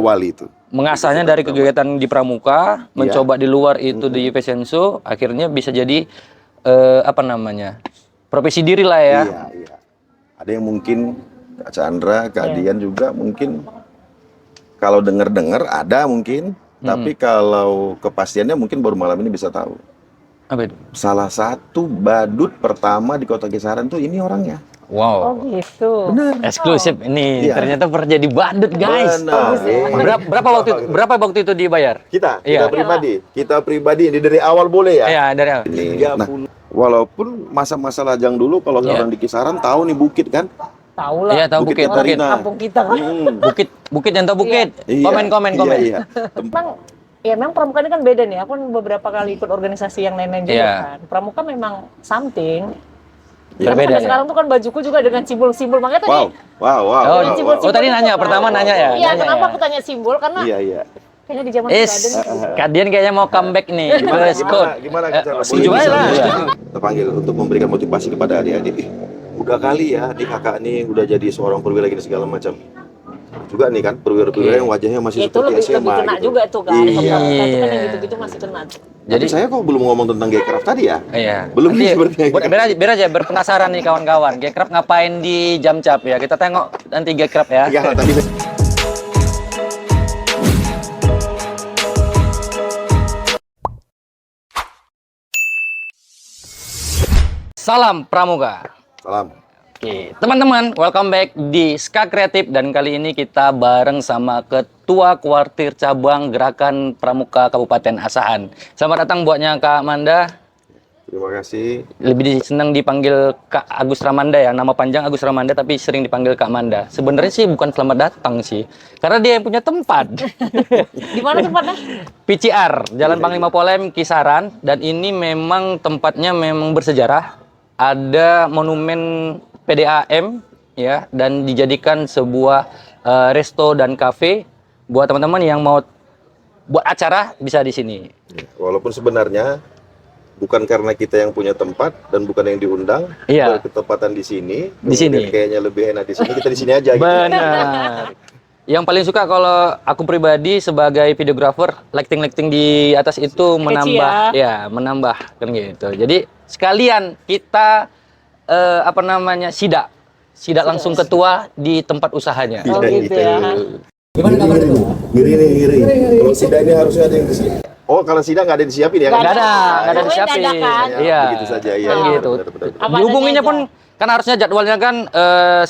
awal itu. Mengasahnya dari kegiatan di Pramuka, mencoba di luar itu di fashion show, akhirnya bisa jadi apa namanya, profesi diri lah ya. Iya, iya. Ada yang mungkin Kak Chandra, Kak Dian juga mungkin kalau dengar-dengar ada mungkin, tapi kalau kepastiannya mungkin baru malam ini bisa tahu. Apa itu? Salah satu badut pertama di Kota Kisaran tuh ini orangnya. Wow. Oh gitu. Benar. Eksklusif ini. Iya. Ternyata pernah jadi badut, guys. Benar. Berapa waktu itu dibayar? Kita Iya. kita pribadi ini dari awal boleh ya. Iya, dari awal. Nah, walaupun masa-masa lajang dulu kalau orang di Kisaran tahu nih bukit kan. Tahu lah. Iya, tahu Bukit bukit. Katarina. Kampung kita kan. Bukit yang tahu bukit. Iya. Komen. Iya. Memang Pramuka ini kan beda nih. Aku kan beberapa kali ikut organisasi yang lain-lain juga Iya. kan. Pramuka memang something. Berbeda Sampai ya? sekarang tuh kan bajuku juga dengan simbol-simbol. Makanya tadi Wow. Oh, tadi nanya pertama nanya ya. Iya, Nanya kenapa ya? aku tanya simbol? Karena Iya. kayaknya di zaman Raden. Kadian kayaknya mau comeback nih. Gimana cara Setuju aja lah. terpanggil untuk memberikan motivasi kepada adik-adik. Udah kali ya, di kakak nih udah jadi seorang perwira gini segala macam. Juga nih kan perwira-perwira yang wajahnya masih Ya, itu seperti lebih SMA kena gitu. juga tuh kan. Iya. Pramuka itu kan yang gitu-gitu masih kena. Jadi saya kok belum ngomong tentang Gaycraft tadi ya? Iya. Belum Nanti, nih sepertinya. biar aja berpenasaran nih kawan-kawan. Gaycraft ngapain di jam cap ya? Kita tengok nanti Gaycraft ya. Iya, tadi Salam Pramuka. salam. Oke, teman-teman, welcome back di Ska Kreatif dan kali ini kita bareng sama Ketua Kuartir Cabang Gerakan Pramuka Kabupaten Asahan. Selamat datang buatnya Kak Manda. Terima kasih. Lebih senang dipanggil Kak Agus Ramanda ya, nama panjang Agus Ramanda tapi sering dipanggil Kak Manda. Sebenarnya sih bukan selamat datang sih, karena dia yang punya tempat. Di mana tempatnya? PCR, Jalan Panglima Polem, Kisaran, dan ini memang tempatnya memang bersejarah. Ada monumen PDAM ya, dan dijadikan sebuah resto dan kafe buat teman-teman yang mau buat acara bisa di sini. Walaupun sebenarnya bukan karena kita yang punya tempat dan bukan yang diundang, Iya. berketempatan di sini. Di sini. kemudian kayaknya lebih enak di sini, kita di sini aja gitu. Benar. Yang paling suka kalau aku pribadi sebagai videografer, lighting di atas itu menambah menambah kan gitu. Jadi sekalian kita sidak langsung ketua di tempat usahanya. Oh gitu ya. Gimana kabar itu? Ngiri. Kalau sida ini harusnya ada yang di sini. Oh, kalau sida nggak ada yang disiapin ya? Nggak ada Pokoknya disiapin. dadakan. Iya. Begitu saja, iya. Kan gitu. Benar. Apa Dihubunginya adanya pun kan harusnya jadwalnya kan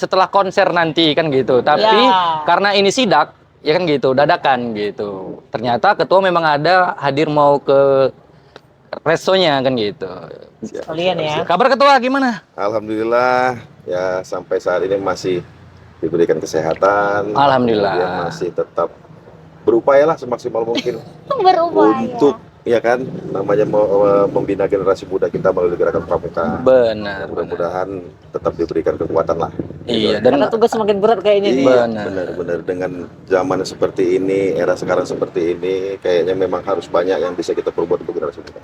setelah konser nanti kan gitu. Tapi karena ini sidak ya kan gitu, dadakan gitu. Ternyata ketua memang ada hadir mau ke restonya kan gitu. Kalian ya. Kabar ketua gimana? Alhamdulillah ya sampai saat ini masih diberikan kesehatan. Alhamdulillah. Kemudian masih tetap berupaya lah semaksimal mungkin Berubah. untuk ya kan namanya membina generasi muda kita melalui gerakan Pramuka. Benar. Mudah-mudahan tetap diberikan kekuatan lah. Iya, Karena dan tugas semakin berat kayaknya nih. Benar dengan zaman seperti ini, era sekarang seperti ini, kayaknya memang harus banyak yang bisa kita perbuat untuk generasi muda.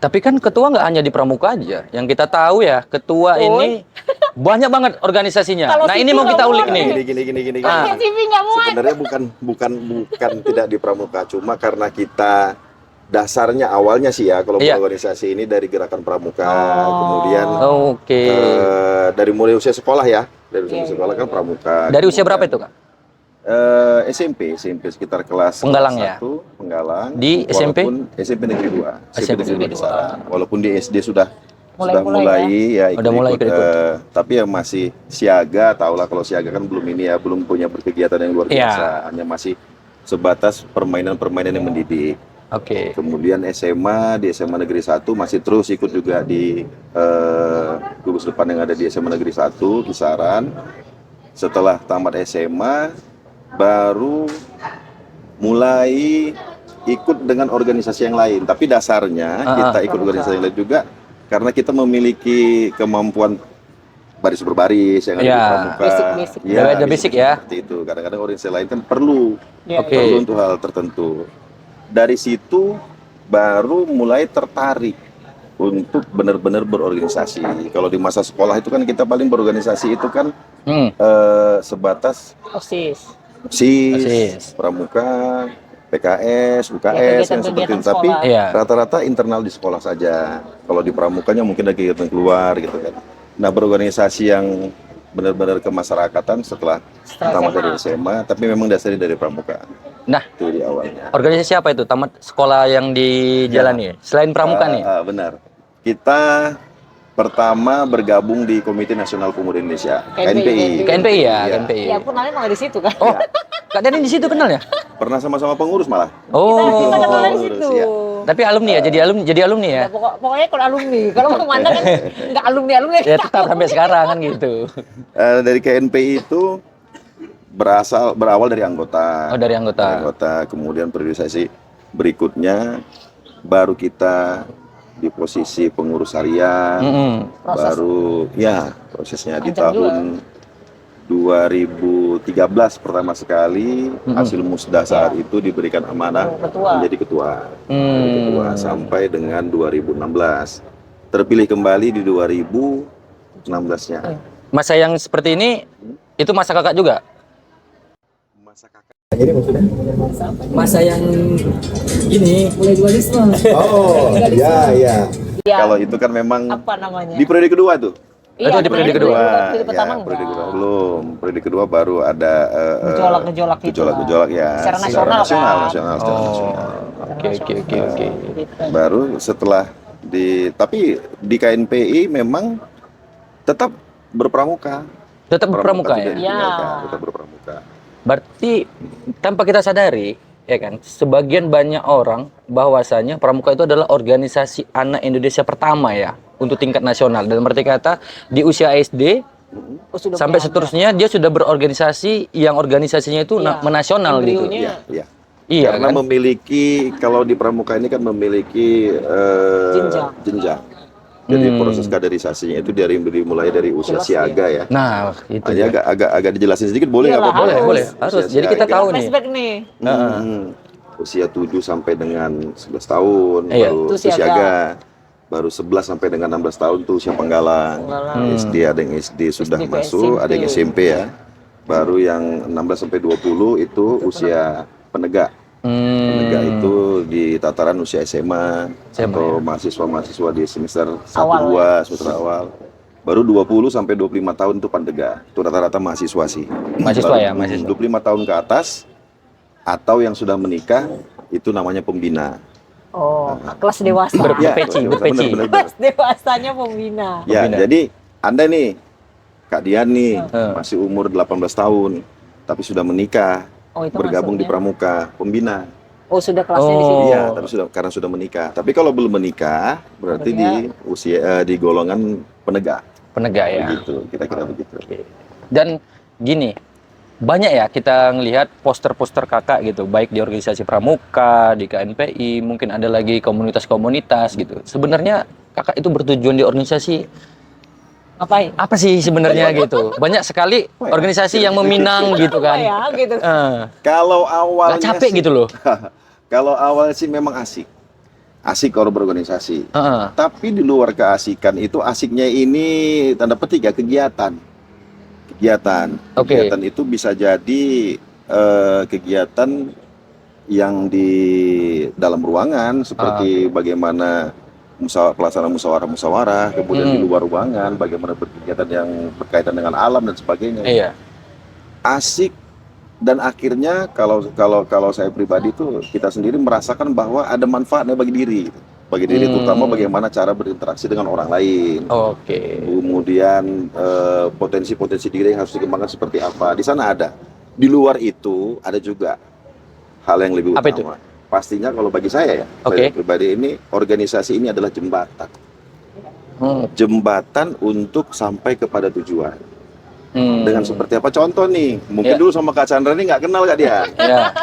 tapi kan ketua nggak hanya di Pramuka aja. Yang kita tahu ya, ketua ini banyak banget organisasinya. Kalau Nah, TV ini mau kita nggak ulik muat nih. Gini. Pakai TV nggak muat. Sebenarnya bukan tidak di Pramuka, cuma karena kita dasarnya awalnya sih ya kalau organisasi ini dari gerakan Pramuka, kemudian dari mulai usia sekolah ya, dari usia sekolah kan Pramuka. Dari usia berapa itu Kak? SMP sekitar kelas Penggalang 1, ya? Penggalang. Di SMP? SMP Negeri 2. SMP Negeri 2. Walaupun di SD sudah Mulai ya udah mulai ikut. tapi yang masih siaga, tahulah kalau siaga kan belum ini ya, belum punya berkegiatan yang luar biasa, hanya masih sebatas permainan-permainan yang mendidik. Oke. Kemudian SMA di SMA Negeri 1 masih terus ikut juga di gugus depan yang ada di SMA Negeri 1 Kisaran. Setelah tamat SMA baru mulai ikut dengan organisasi yang lain, tapi dasarnya kita ikut organisasi yang lain juga karena kita memiliki kemampuan baris berbaris yang ada di Pramuka. Basic. Ada basic ya. Seperti itu. Kadang-kadang organisasi lain kan perlu untuk hal tertentu. Dari situ baru mulai tertarik untuk benar-benar berorganisasi. Kalau di masa sekolah itu kan kita paling berorganisasi itu kan sebatas OSIS. OSIS, Pramuka, PKS, UKS, yang seperti itu. Tapi rata-rata internal di sekolah saja. Kalau di Pramukanya mungkin ada kegiatan keluar gitu kan. Nah, berorganisasi yang benar-benar kemasyarakatan setelah tamat dari SMA, tapi memang dasarnya dari Pramuka. Nah, itu di awalnya. Organisasi apa itu? Tamat sekolah yang dijalani selain Pramuka nih? Benar. Kita pertama bergabung di Komite Nasional Pemuda Indonesia, KNPI. KNPI ya, KNPI. Ya, aku kenalnya malah di situ kan. Oh, Kak Dani di situ kenal ya? Pernah sama-sama pengurus malah. Kita kenal di situ. Ya. Tapi alumni ya, jadi alumni ya? Pokoknya kalau alumni, kalau mau mana kan nggak alumni. Ya tetap sampai sekarang kan gitu. Dari KNPI itu berawal dari anggota. Oh, dari anggota. Kemudian periodisasi berikutnya baru kita di posisi pengurus harian. Baru prosesnya di tahun 2013 pertama sekali hasil musda saat itu diberikan amanah menjadi ketua. Sampai dengan 2016. Terpilih kembali di 2016-nya. Masa yang seperti ini itu masa kakak juga? Masa kakak. Jadi maksudnya? Masa yang ini mulai dualisme. Oh, iya. Kalau itu kan memang apa namanya? di periode kedua tuh. Itu di periode kedua. Periode pertama periode kedua belum. Periode kedua baru ada gejolak-gejolak ya. Secara nasional. Oke. Baru setelah tapi di KNPI memang tetap berpramuka. Tetap berpramuka ya? Tetap berpramuka. Berarti tanpa kita sadari, ya kan, sebagian banyak orang bahwasanya Pramuka itu adalah organisasi anak Indonesia pertama ya untuk tingkat nasional. Dan berarti kata di usia SD sampai seterusnya dia sudah berorganisasi yang organisasinya itu menasional gitu. Iya. Karena kan? Memiliki kalau di Pramuka ini kan memiliki jenjang. Jadi proses kaderisasinya itu dimulai dari usia siaga ya. Nah, itu. Agak dijelasin sedikit boleh nggak? Boleh. Harus. Jadi kita tahu nih. Usia 7 sampai dengan 11 tahun baru siaga. Baru 11 sampai dengan 16 tahun tuh usia penggalang. SD ada yang SD sudah masuk, ada yang SMP ya. Baru yang 16 sampai 20 itu usia penegak. Penegak itu di tataran usia SMA atau mahasiswa-mahasiswa di semester 1-2, semester awal. Baru 20 sampai 25 tahun itu pandega. Itu rata-rata mahasiswa sih. Mahasiswa ya, mahasiswa. 25 tahun ke atas atau yang sudah menikah itu namanya pembina. Oh, kelas dewasa. Berpeci. Kelas dewasanya pembina. Ya, jadi Anda nih, Kak Dian nih, masih umur 18 tahun, tapi sudah menikah. Bergabung di Pramuka, pembina. Oh, sudah kelasnya di sini. Iya, tapi karena sudah menikah. Tapi kalau belum menikah, berarti di usia di golongan penegak. Penegak ya. Begitu, kira-kira begitu. Dan gini, banyak ya kita ngelihat poster-poster kakak gitu, baik di organisasi Pramuka, di KNPI, mungkin ada lagi komunitas-komunitas gitu. Sebenarnya kakak itu bertujuan di organisasi ngapain? Apa sih sebenarnya gitu? Banyak sekali organisasi yang meminang gitu kan. Kalau awalnya gak capek gitu loh. Kalau awal sih memang asik kalau berorganisasi. Tapi di luar keasikan itu asiknya ini tanda petik ya kegiatan. Kegiatan itu bisa jadi kegiatan yang di dalam ruangan seperti bagaimana pelaksanaan musyawarah, kemudian di luar ruangan bagaimana berkegiatan yang berkaitan dengan alam dan sebagainya. Iya. Asik dan akhirnya kalau saya pribadi tuh kita sendiri merasakan bahwa ada manfaatnya bagi diri terutama bagaimana cara berinteraksi dengan orang lain. Kemudian potensi-potensi diri yang harus dikembangkan seperti apa. Di sana ada. Di luar itu ada juga hal yang lebih utama. Apa itu? Pastinya kalau bagi saya ya, saya pribadi ini organisasi ini adalah jembatan. Jembatan untuk sampai kepada tujuan. Dengan seperti apa? Contoh nih, mungkin dulu sama Kak Chandra ini nggak kenal Kak Dian.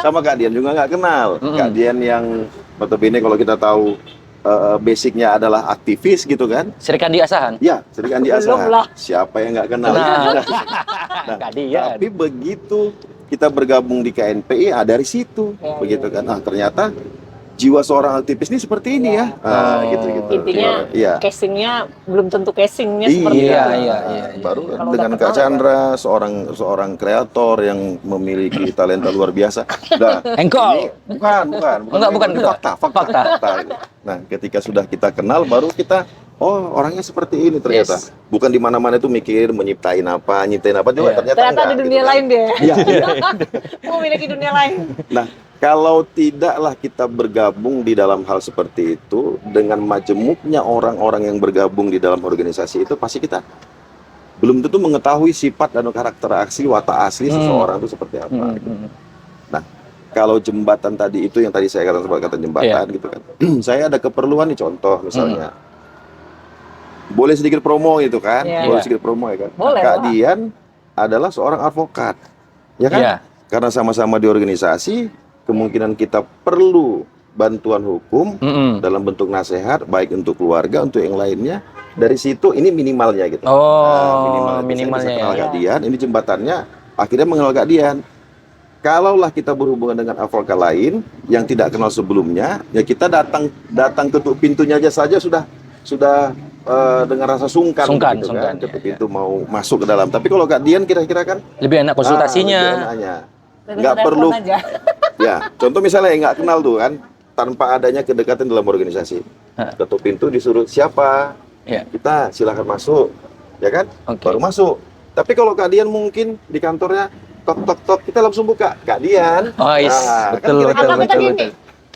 Sama Kak Dian juga nggak kenal. Kak Dian yang notabene kalau kita tahu basicnya adalah aktivis gitu kan. Serikandi Asahan? Ya, Serikandi Asahan. Siapa yang nggak kenal? Kak Dian. Tapi begitu kita bergabung di KNPI dari situ begitu kan. Ternyata jiwa seorang aktivis ini seperti ini ya. Gitu-gitu. Intinya Iya. casingnya belum tentu casingnya seperti Iya, itu. iya. Baru Kalau dengan udah Kak kenal, Chandra, seorang kreator yang memiliki talenta luar biasa. Nah, Engkol. ini bukan. Ini fakta. Nah, ketika sudah kita kenal, baru kita, orangnya seperti ini ternyata. Yes. Bukan di mana-mana itu mikir nyiptain apa juga ternyata ternyata enggak. ada dunia gitu kan. lain dia. Iya. Memiliki dunia lain. Nah, kalau tidaklah kita bergabung di dalam hal seperti itu, dengan majemuknya orang-orang yang bergabung di dalam organisasi itu, pasti kita belum tentu mengetahui sifat dan karakter asli, watak asli seseorang itu seperti apa. Nah, kalau jembatan tadi itu yang tadi saya kata jembatan gitu kan. Saya ada keperluan nih, contoh misalnya. Boleh sedikit promo gitu kan? Boleh sedikit promo ya kan? Boleh, Kak Dian adalah seorang advokat. Ya kan? Iya. Karena sama-sama di organisasi, kemungkinan kita perlu bantuan hukum dalam bentuk nasihat, baik untuk keluarga, untuk yang lainnya. Dari situ ini minimalnya gitu. Minimalnya Saya bisa kenal ya. Kak Dian, ini jembatannya akhirnya mengenal Kak Dian. Kalaulah kita berhubungan dengan advokat lain yang tidak kenal sebelumnya, ya kita datang ketuk pintunya aja saja sudah dengan rasa sungkan kan, ketuk pintu mau masuk ke dalam. Tapi kalau Kak Dian kira-kira kan lebih enak konsultasinya. lebih enaknya. Nggak perlu ya, contoh misalnya nggak kenal tuh kan, tanpa adanya kedekatan dalam organisasi, ketuk pintu disuruh siapa, kita silahkan masuk, ya kan, baru masuk. Tapi kalau Kak Dian mungkin di kantornya tok kita langsung buka Kak Dian. Betul.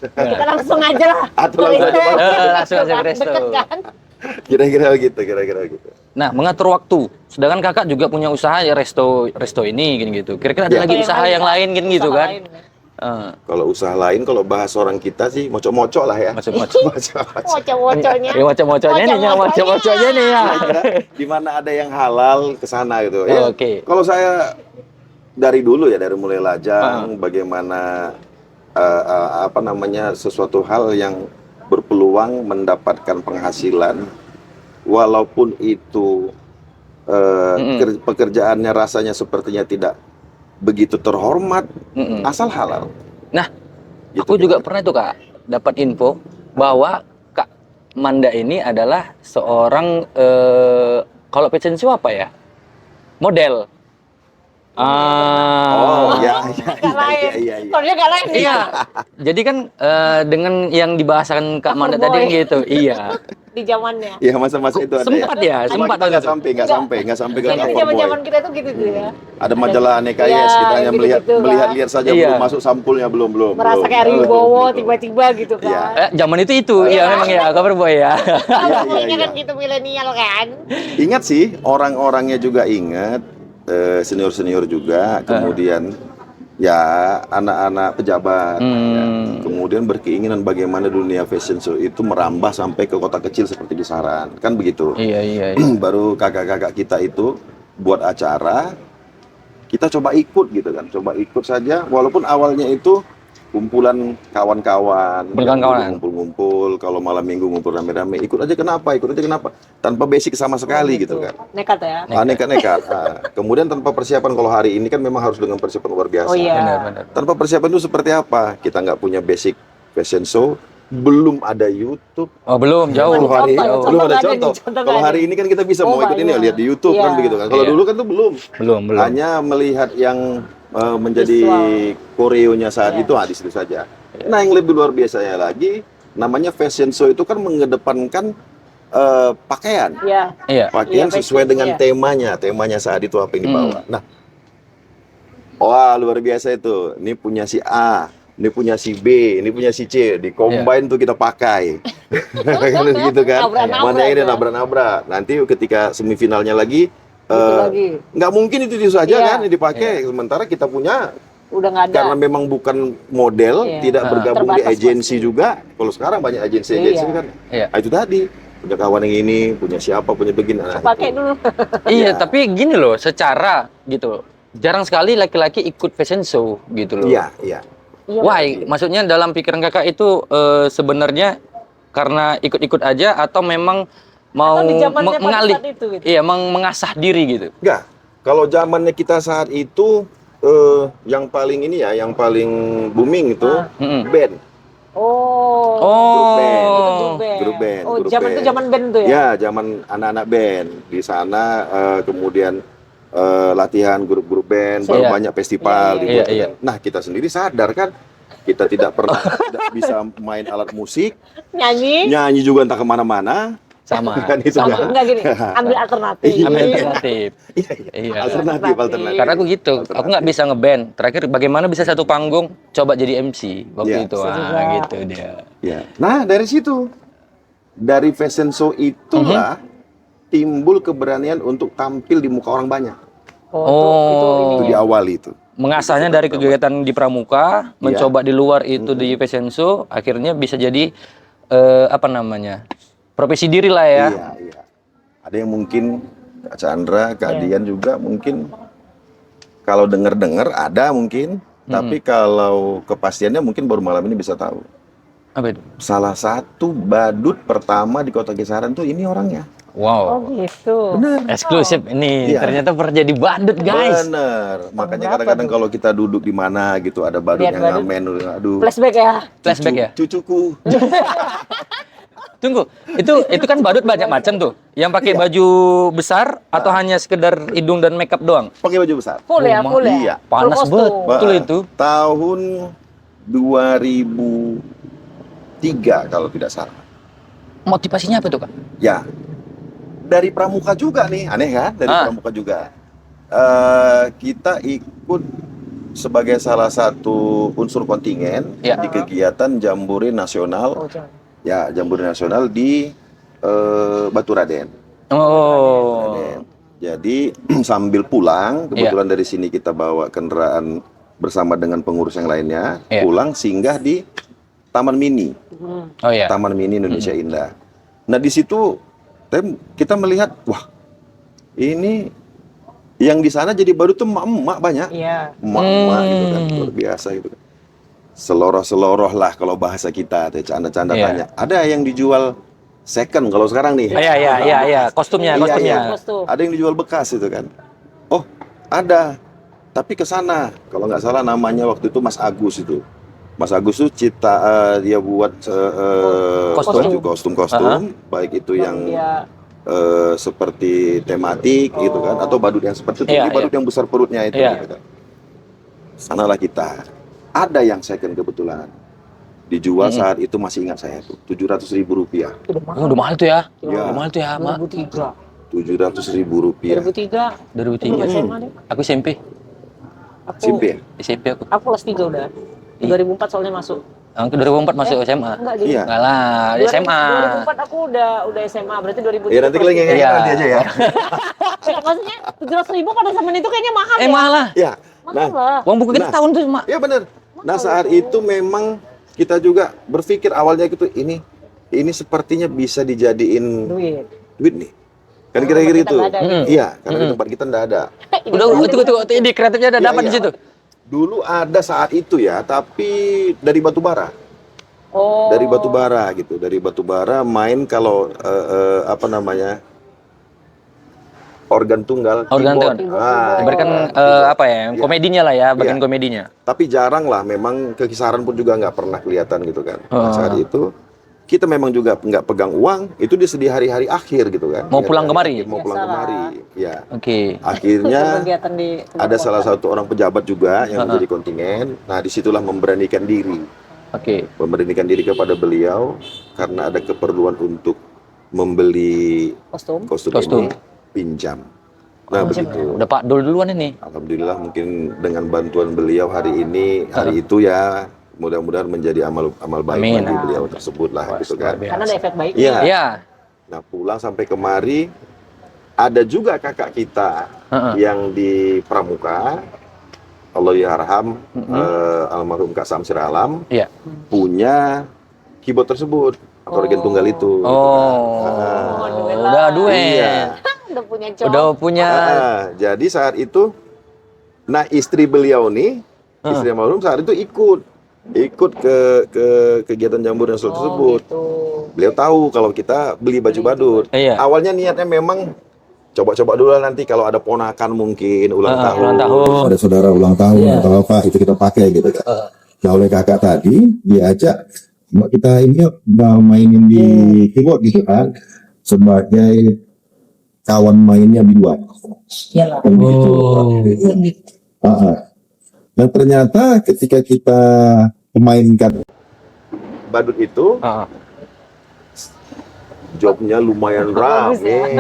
Kita langsung aja lah. Atau langsung aja resto. Deket kan? Kira-kira gitu. Nah, mengatur waktu. Sedangkan kakak juga punya usaha ya resto ini gitu. Kira-kira ada lagi usaha yang lain gitu kan? Kalau usaha lain, kalau bahas orang kita sih mocok-mocok lah ya. Mocok-mocoknya. Ya mocok-mocoknya nih ya. Di mana ada yang halal ke sana gitu. Oke. Kalau saya dari dulu ya, dari mulai lajang, bagaimana sesuatu hal yang berpeluang mendapatkan penghasilan, walaupun itu pekerjaannya rasanya sepertinya tidak begitu terhormat, asal halal. Nah, gitu, aku juga pernah tuh Kak dapat info bahwa Kak Manda ini adalah seorang kalau passion show apa ya? Model. Iya. Soalnya gak lain. Iya. Jadi kan dengan yang dibahasakan Kak Manda tadi gitu. Iya. Di zamannya. Iya, masa-masa itu ada. Sempat nggak sampai ke Jadi zaman-zaman kita tuh gitu tuh ya. Ada majalah Aneka Yes, kita hanya melihat saja, belum masuk sampulnya, belum. Merasa kayak Wibowo tiba-tiba gitu kan. Zaman itu ya memang ya cover boy ya. Umurnya kan gitu milenial kan. Ingat sih, orang-orangnya juga ingat, senior-senior juga, kemudian ya anak-anak pejabat, kemudian berkeinginan bagaimana dunia fashion show itu merambah sampai ke kota kecil seperti di Saran, kan begitu. Iya. Baru kakak-kakak kita itu buat acara, kita coba ikut gitu kan, saja, walaupun awalnya itu kumpulan kawan-kawan, ngumpul-ngumpul, kalau malam minggu ngumpul rame-rame, ikut aja kenapa, tanpa basic sama sekali gitu kan. Nekat ya? Nekat. Kemudian tanpa persiapan, kalau hari ini kan memang harus dengan persiapan luar biasa. Benar. Tanpa persiapan itu seperti apa? Kita nggak punya basic fashion show, belum ada YouTube. Belum, jauh. Belum ada contoh. Kalau hari ini kan kita bisa mau ikut ini lihat di YouTube kan begitu kan. Kalau dulu kan tuh belum. Hanya melihat yang menjadi koreonya saat itu di situ saja. Nah, yang lebih luar biasanya lagi, namanya fashion show itu kan mengedepankan pakaian. Pakaian sesuai dengan temanya saat itu apa yang dibawa. Nah, wah luar biasa itu. Ini punya si A, ini punya si B, ini punya si C, di combine tuh kita pakai. Gitu kan. Mana ini nabrak-nabrak. Nanti ketika semifinalnya lagi, nggak mungkin itu saja kan dipakai. Sementara kita punya udah nggak ada. Karena memang bukan model, tidak bergabung di agensi juga. Kalau sekarang banyak agensi kan. Itu tadi punya kawan yang ini, punya siapa, punya begini. Pakai dulu. Iya, tapi gini loh, secara gitu, jarang sekali laki-laki ikut fashion show gitu loh. Iya. Wah, maksudnya dalam pikiran kakak itu sebenarnya karena ikut-ikut aja atau memang mau mengalih, gitu. mengasah diri gitu. Enggak. Kalau zamannya kita saat itu yang paling ini ya, yang paling booming itu band. Oh. Grup band. Oh, Grup zaman band. itu zaman band tuh ya? Ya, zaman anak-anak band. Di sana kemudian latihan grup-grup band, baru banyak festival dibuat. Nah, kita sendiri sadar kan, kita tidak pernah tidak bisa main alat musik, nyanyi juga entah kemana-mana. Sama. Kan itu Sama. kan. Enggak gini, ambil alternatif. Ambil alternatif. Iya. Alternatif. Karena aku gitu, aku nggak bisa ngeband. Terakhir bagaimana bisa satu panggung, coba jadi MC waktu itu. Gitu dia. Ya. Nah, dari situ, dari fashion show itulah timbul keberanian untuk tampil di muka orang banyak. Itu di awal itu. Mengasahnya dari kegiatan di Pramuka, mencoba di luar itu di fashion show, akhirnya bisa jadi profesi diri lah ya. Iya. Ada yang mungkin Kak Chandra, Kak Dian juga mungkin kalau dengar ada mungkin, tapi kalau kepastiannya mungkin baru malam ini bisa tahu. Apa itu? Salah satu badut pertama di Kota Kisaran tuh ini orangnya. Wow. Oh gitu. Bener. Eksklusif ini. Ternyata pernah jadi badut, guys. Bener. Makanya kadang-kadang kalau kita duduk di mana gitu ada badut yang ngamen, aduh. Flashback ya. Flashback ya. Cucuku. Tunggu, itu kan badut banyak macam tuh. Yang pakai baju besar atau hanya sekedar hidung dan makeup doang? Pakai baju besar. Full ya. Iya. Panas betul itu. Tahun 2003 kalau tidak salah. Motivasinya apa tuh, Kak? Ya. Dari Pramuka juga nih, aneh kan? Dari Pramuka juga. Kita ikut sebagai salah satu unsur kontingen di kegiatan Jambore Nasional. Ya, Jambore Nasional di Batu Raden. Jadi sambil pulang, kebetulan dari sini kita bawa kendaraan bersama dengan pengurus yang lainnya, pulang singgah di Taman Mini. Taman Mini Indonesia Indah. Nah, di situ kita melihat, wah, ini yang di sana jadi baru tuh emak-emak banyak. Emak-emak gitu kan, luar biasa gitu kan. Seloroh-seloroh lah kalau bahasa kita, canda-canda tanya. Ada yang dijual second kalau sekarang nih. Iya, kostumnya. Ada yang dijual bekas itu kan. Oh, ada. Tapi ke sana, kalau nggak salah namanya waktu itu Mas Agus itu. Mas Agus tuh dia buat kostum, baik itu yang seperti tematik gitu kan, atau badut yang seperti itu, badut yang besar perutnya itu. Gitu kan. Sanalah kita. Ada yang second kebetulan dijual saat itu, masih ingat saya tuh Rp700.000. Udah mahal tuh ya. Udah mahal tuh ya, Mak. Rp700.000. 2003. Aku SMP. SMP aku. Aku kelas 3 udah. 2004 soalnya masuk. Aku 2004 masuk SMA. Enggak, Enggak lah, SMA. 2004 aku udah SMA, berarti 2003. Ya nanti kalian nanti aja ya. Maksudnya 700.000 pada zaman itu kayaknya mahal ya. Mahal lah. Ya. Nah, uang buku kita tahun tuh, Mak. Iya benar. Nah, saat itu memang kita juga berpikir awalnya gitu, ini sepertinya bisa dijadiin duit nih. Kan kira-kira itu. Iya, karena di tempat kita enggak ada. Udah itu ide kreatifnya udah dapat di situ. Dulu ada saat itu ya, tapi dari batu bara. Dari batu bara gitu. Dari batu bara main kalau organ tunggal. Berikan komedinya lah ya, bagian komedinya. Tapi jarang lah, memang ke Kisaran pun juga nggak pernah kelihatan gitu kan. Saat itu kita memang juga nggak pegang uang, itu di hari-hari akhir gitu kan. Mau pulang kemari? Mau pulang kemari, ya. Oke. Akhirnya ada salah satu orang pejabat juga yang menjadi kontingen. Nah, disitulah memberanikan diri. Memberanikan diri kepada beliau karena ada keperluan untuk membeli kostum. Ini, pinjam. Nah, begitu. Udah Pak Dul duluan ini. Alhamdulillah mungkin dengan bantuan beliau hari itu ya, mudah-mudahan menjadi amal baik bagi beliau tersebut lah gitu kan. Karena ada efek baik. Iya. Nah, pulang sampai kemari ada juga kakak kita yang di Pramuka, Allah yarham, almarhum Kak Samsir Alam, punya keyboard tersebut atau organ tunggal itu. Udah duet. Iya. Udah punya. Jadi saat itu, nah istri beliau nih, istri almarhum saat itu ikut ke kegiatan Jambore Nasional tersebut. Gitu. Beliau tahu kalau kita beli baju badut. Awalnya niatnya memang coba-coba dulu nanti kalau ada ponakan mungkin ulang tahun. Ada saudara ulang tahun atau apa itu kita pakai gitu kan. Nah, oleh kakak tadi diajak Mbak kita ini mainin di keyboard gitu kan sebagai kawan mainnya di luar. Iyalah. Kan begitu. Dan ternyata ketika kita memainkan badut itu, jobnya lumayan rame.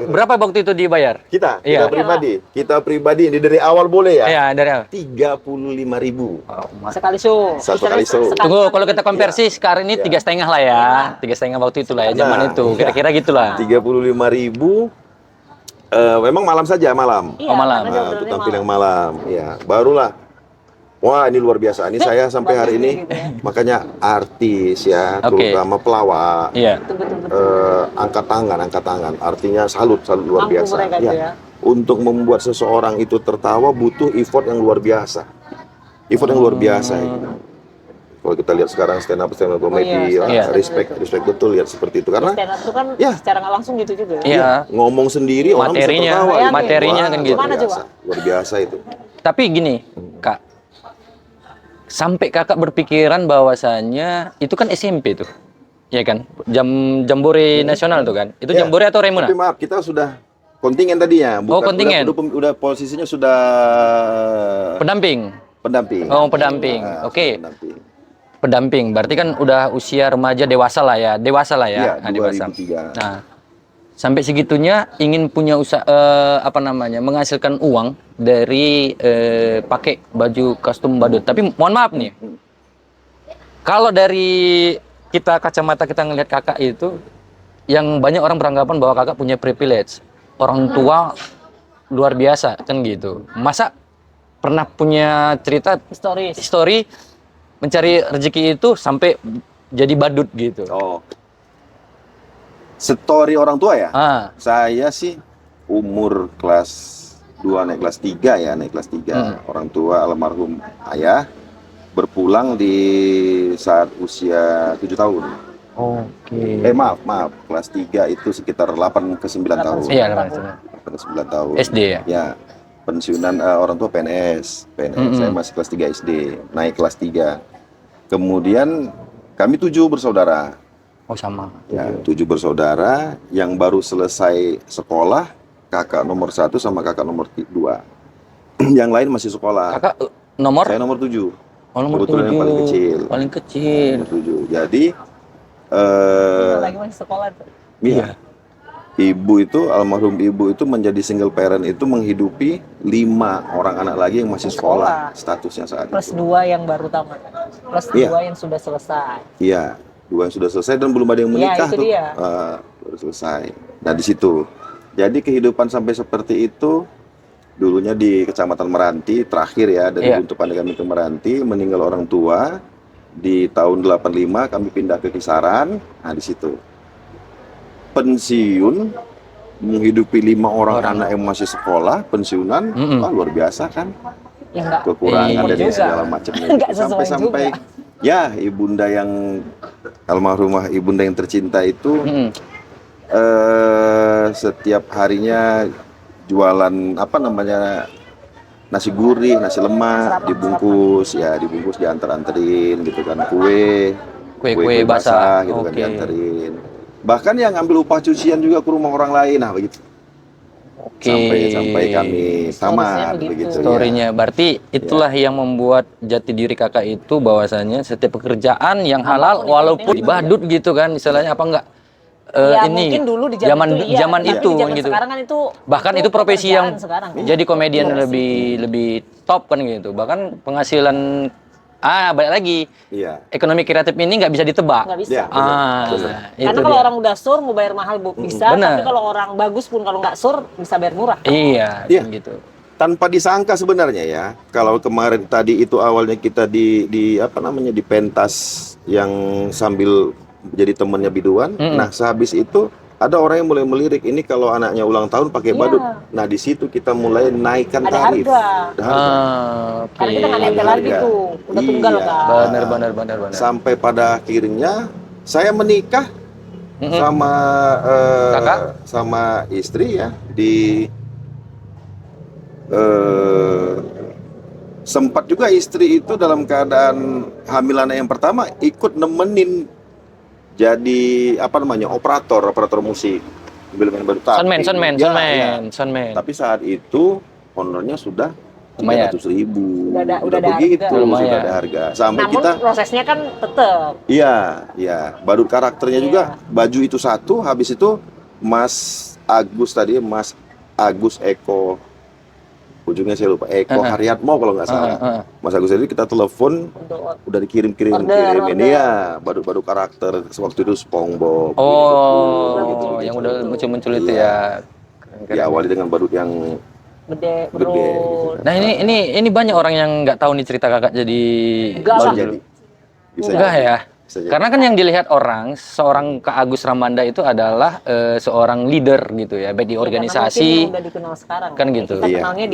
Berapa waktu itu dibayar? Kita Iya. pribadi ini dari awal boleh ya? Iya, dari awal. 35.000 Sekali show. Satu kali show. Tunggu, kalau kita konversi sekarang ini 3,5 lah ya. 3,5 waktu itu lah ya, zaman itu. Kira-kira gitulah. 35.000. Memang malam saja, malam. Iya, malam. karena dia Untuk bener-bener tampil yang malam. Ya, barulah. Wah, ini luar biasa. Ini saya sampai hari ini makanya artis ya, terutama pelawak. Iya. Angkat tangan. Artinya salut luar Mampu biasa. mereka itu ya. Untuk membuat seseorang itu tertawa butuh effort yang luar biasa. Effort yang luar biasa itu. Kalau kita lihat sekarang stand up comedy, iya. respect betul lihat seperti itu karena Stand up itu kan ya. secara nggak langsung gitu juga. Iya. ngomong sendiri orang bisa Materinya, tertawa. Gitu. materinya Wah, kan gitu. Gimana coba? Luar biasa itu. Tapi gini, Kak. Sampai Kakak berpikiran bahwasannya itu kan SMP tuh. Ya kan? Jambore nasional tuh kan. Itu Ya, Jambore atau Remuna? Tapi maaf, kita sudah kontingen tadinya. Kontingen. Udah posisinya sudah Pendamping. pendamping. Oh, pendamping. Nah, Oke. pendamping. Pendamping. Berarti kan udah usia remaja dewasa lah ya. Iya, Nah, dewasa. 2003. Nah, sampai segitunya ingin punya usaha menghasilkan uang dari pakai baju kostum badut. Tapi mohon maaf nih. Kalau dari kacamata kita ngelihat Kakak itu yang banyak orang beranggapan bahwa Kakak punya privilege. Orang tua luar biasa kan gitu. Masa pernah punya cerita story mencari rezeki itu sampai jadi badut gitu? Oh. Story orang tua ya? Saya sih umur kelas 2 naik kelas 3 ya, naik kelas 3. Orang tua almarhum ayah berpulang di saat usia 7 tahun. Oke. Maaf, kelas 3 itu sekitar 8 ke 9 tahun. Iya, 8 ke 9 tahun. SD ya? Ya, pensiunan orang tua PNS. Saya masih kelas 3 SD, naik kelas 3. Kemudian kami 7 bersaudara. Oh, sama. Ya, 7 bersaudara yang baru selesai sekolah, kakak nomor 1 sama kakak nomor 2. Yang lain masih sekolah. Kakak nomor? Saya nomor 7. Oh, nomor kebetulan 7. yang paling kecil. Paling kecil. Nomor 7. Jadi lagi masih sekolah tuh. Iya. Almarhum ibu itu menjadi single parent itu menghidupi 5 orang anak lagi yang masih sekolah. Statusnya saat Plus itu. 2 yang baru tamat. Plus 2 yang sudah selesai. Iya, 2 yang sudah selesai dan belum ada yang menikah itu tuh. dia. Baru selesai. Nah, di situ. Jadi kehidupan sampai seperti itu dulunya di Kecamatan Meranti, terakhir ya dari Buntu Pandai kami ke Meranti, meninggal orang tua di tahun 85 kami pindah ke Kisaran. Nah, di situ. Pensiun menghidupi 5 orang anak yang masih sekolah, pensiunan, luar biasa kan? Ya, kekurangan dan segala macamnya. Sampai ya ibunda yang almarhumah ibunda yang tercinta itu setiap harinya jualan nasi gurih, nasi lemak, dibungkus dianterin gitu kan, kue basah gitu kan dianterin. Bahkan yang ngambil upah cucian juga ke rumah orang lain, nah begitu. Sampai kami tamat begitu. Story-nya berarti itulah yang membuat jati diri Kakak itu bahwasanya setiap pekerjaan yang halal walaupun dibadut gitu kan, istilahnya apa enggak? Ini mungkin dulu di zaman itu gitu. Sekarang kan itu bahkan itu profesi yang sekarang. Jadi komedian lebih top kan gitu. Bahkan penghasilan balik lagi. Iya. Ekonomi kreatif ini nggak bisa ditebak. Nggak bisa. Karena kalau orang udah sur mau bayar mahal bisa, tapi kalau orang bagus pun kalau nggak sur bisa bayar murah. Iya. Gitu. Tanpa disangka sebenarnya ya, kalau kemarin tadi itu awalnya kita di pentas yang sambil jadi temennya biduan. Nah, sehabis itu ada orang yang mulai melirik ini kalau anaknya ulang tahun pakai badut. Nah, di situ kita mulai naikkan tarif. Ada harga. Karena kita nggak nempel lagi tuh, udah tunggal kan. Benar. Sampai pada akhirnya saya menikah sama istri ya di sempat juga istri itu dalam keadaan hamil anak yang pertama ikut nemenin jadi operator musik sambil main batu. Soundman. Tapi saat itu honornya sudah Lumayan. 300.000. Udah ada begitu, harga. Lumayan. sudah ada harga. Sampai Namun kita prosesnya kan tetap. iya, badut karakternya Iya. juga. Baju itu satu, habis itu Mas Agus Eko, ujungnya saya lupa, Eko Haryatmo kalau nggak salah. Mas Agus itu kita telepon, Untuk udah dikirim Order. ya, badut-badut karakter. Waktu itu SpongeBob. Oh, yang udah muncul-muncul itu ya. Diawali dengan badut yang gede, Gede, bro. Nah, ini banyak orang yang nggak tahu nih cerita kakak jadi Enggak baru lah. jadi. Bisa enggak jadi. ya. Bisa jadi. Karena kan yang dilihat orang, seorang Kak Agus Ramanda itu adalah seorang leader gitu ya, baik di Ya, karena organisasi. mungkin yang udah dikenal sekarang. Kan gitu. Kita Iya. kenalnya